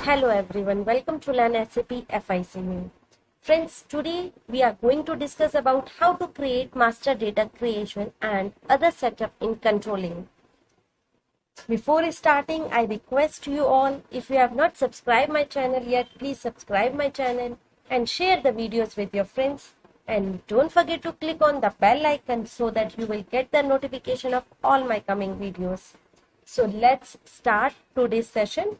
Hello everyone, welcome to Learn SAP FICU. Friends, today we are going to discuss about how to create master data creation and other setup in controlling. Before starting, I request you all, if you have not subscribed my channel yet, please subscribe my channel and share the videos with your friends. And don't forget to click on the bell icon so that you will get the notification of all my coming videos. So let's start today's session,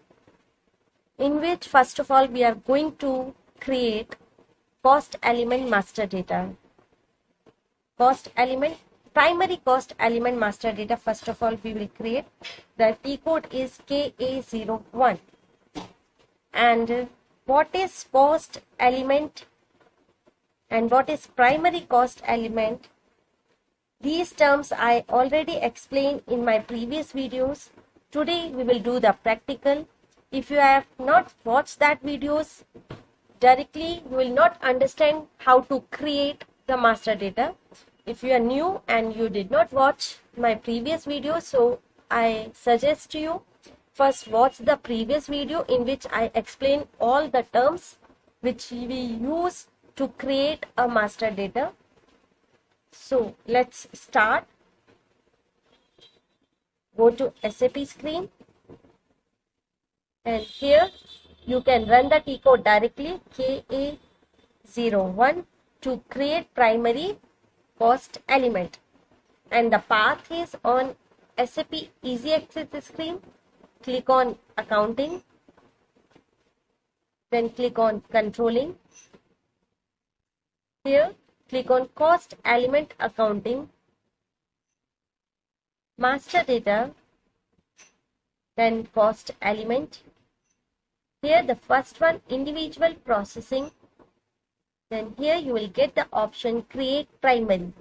in which first of all we are going to create cost element master data. Primary cost element master data. First of all we will create. The T code is KA01. And what is cost element and what is primary cost element? These terms I already explained in my previous videos. Today we will do the practical. If you have not watched that videos directly, you will not understand how to create the master data. If you are new and you did not watch my previous video, so I suggest you first watch the previous video in which I explain all the terms which we use to create a master data. So let's start. Go to SAP screen. And here you can run the T code directly, KA01, to create primary cost element. And the path is on SAP Easy Access screen. Click on accounting. Then click on controlling. Here click on cost element accounting, master data, then cost element. Here the first one, individual processing. Then here you will get the option create primary.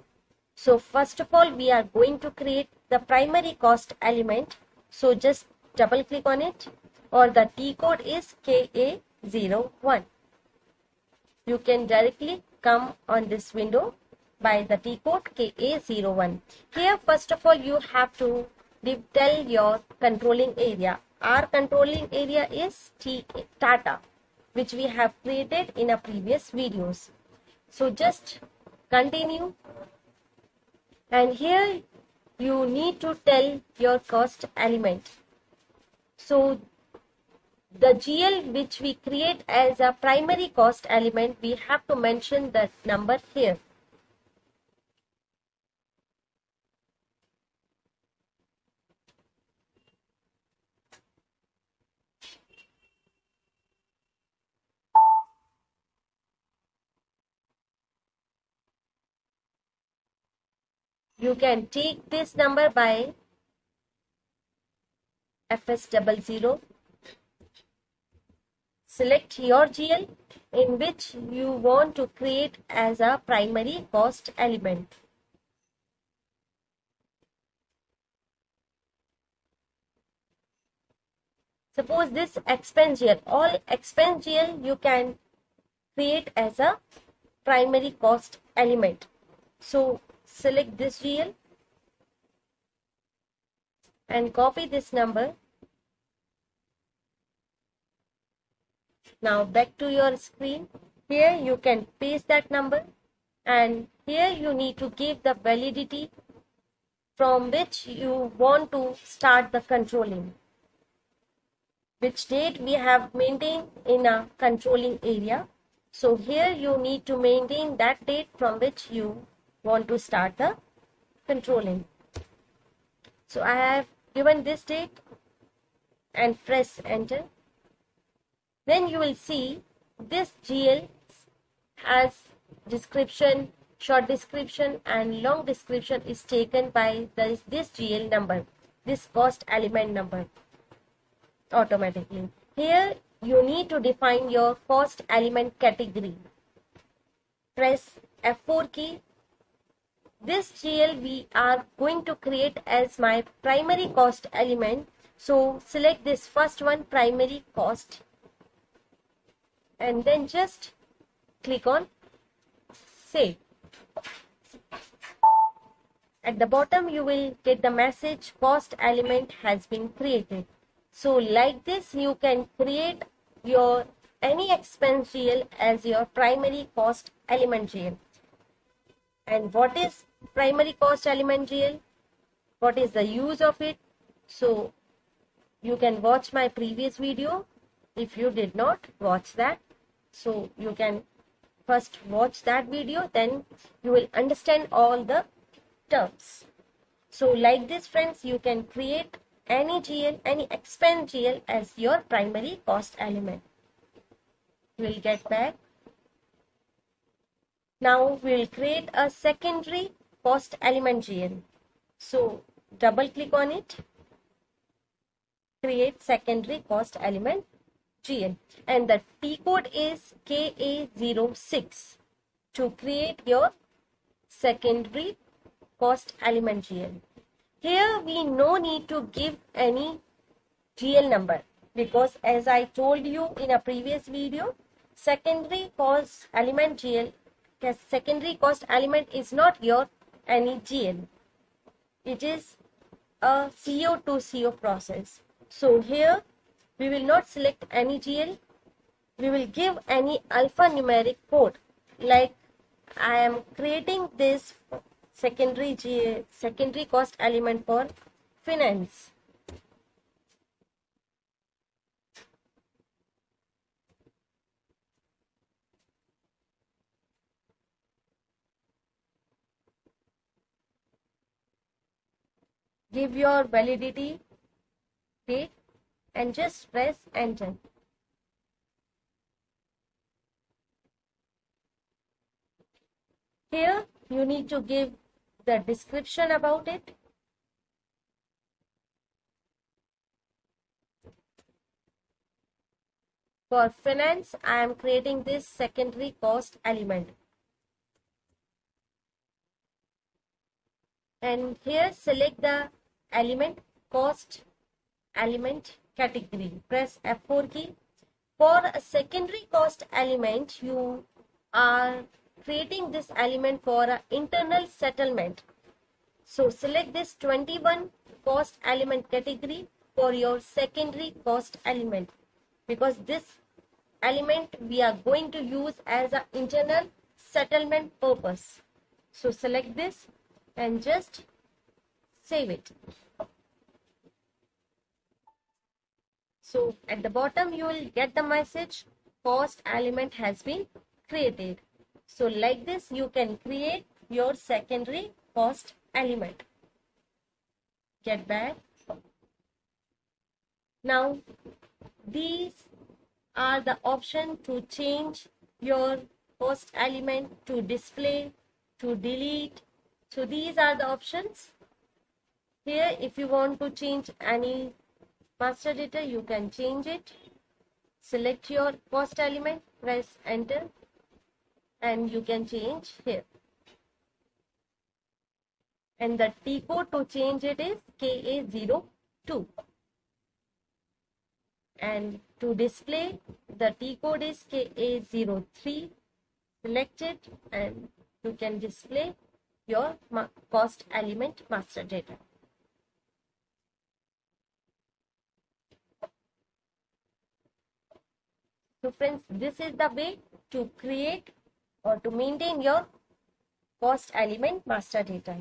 So first of all we are going to create the primary cost element. So just double click on it, or the T code is KA01. You can directly come on this window by the T code KA01. Here first of all you have to tell your controlling area. Our controlling area is Tata, which we have created in our previous videos. So just continue, and here you need to tell your cost element. So the GL which we create as a primary cost element, we have to mention that number here. You can take this number by FS00. Select your GL in which you want to create as a primary cost element. Suppose this expense GL, all expense GL you can create as a primary cost element. So select this GL and copy this number. Now back to your screen. Here you can paste that number, and here you need to give the validity from which you want to start the controlling. Which date we have maintained in a controlling area. So here you need to maintain that date from which you want to start the controlling. So I have given this date and press enter. Then you will see this GL has description, short description and long description is taken by this GL number, this cost element number automatically. Here you need to define your cost element category. Press F4 key. This GL we are going to create as my primary cost element. So select this first one, primary cost, and then just click on save. At the bottom you will get the message cost element has been created. So like this you can create your any expense GL as your primary cost element GL. And what is primary cost element GL? What is the use of it? So you can watch my previous video if you did not watch that. So you can first watch that video, then you will understand all the terms. So like this, friends, you can create any GL, any expense GL as your primary cost element. We'll get back. Now we'll create a secondary cost element GL. So double click on it, create secondary cost element GL, and the T code is KA06 to create your secondary cost element GL. Here we no need to give any GL number, because as I told you in a previous video, secondary cost element GL, secondary cost element is not your any GL. It is a CO to CO process. So here we will not select any GL. We will give any alphanumeric code, like I am creating this secondary cost element for finance. Give your validity date and just press enter. Here you need to give the description about it. For finance, I am creating this secondary cost element. And here select the element cost element category. Press F4 key. For a secondary cost element, you are creating this element for an internal settlement. So select this 21 cost element category for your secondary cost element, because this element we are going to use as an internal settlement purpose. So select this and just save it. So at the bottom you will get the message cost element has been created. So like this you can create your secondary cost element. Get back. Now these are the option to change your cost element, to display, to delete. So these are the options. Here if you want to change any master data, you can change it. Select your cost element, press enter, and you can change here. And the T code to change it is KA02. And to display, the T code is KA03. Select it and you can display your cost element master data. So friends, this is the way to create or to maintain your cost element master data.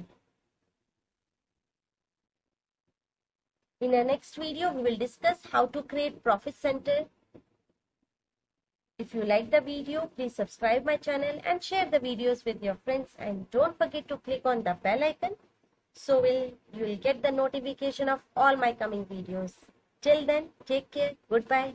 In the next video, we will discuss how to create profit center. If you like the video, please subscribe my channel and share the videos with your friends, and don't forget to click on the bell icon so you will get the notification of all my coming videos. Till then, take care. Goodbye.